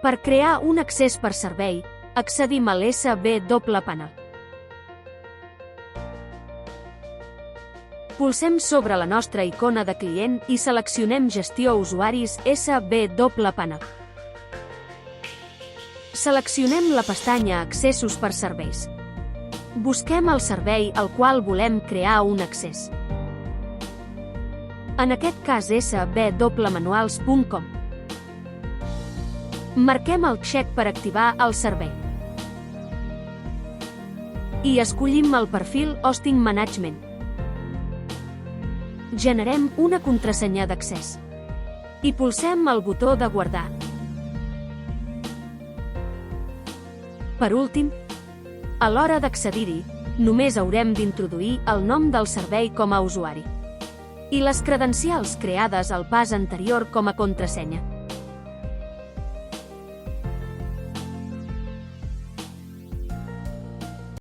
Per crear un accés per servei, accedim a l'SW-Panel. Pulsem sobre la nostra icona de client i seleccionem Gestió usuaris SW-Panel. Seleccionem la pestanya Accessos per serveis. Busquem el servei al qual volem crear un accés. En aquest cas swmanuals.com. Marquem el check per activar el servei. I escollim el perfil Hosting Management. Generem una contrasenya d'accés. I pulsem el botó de guardar. Per últim, a l'hora d'accedir-hi, només haurem d'introduir el nom del servei com a usuari i les credencials creades al pas anterior com a contrasenya.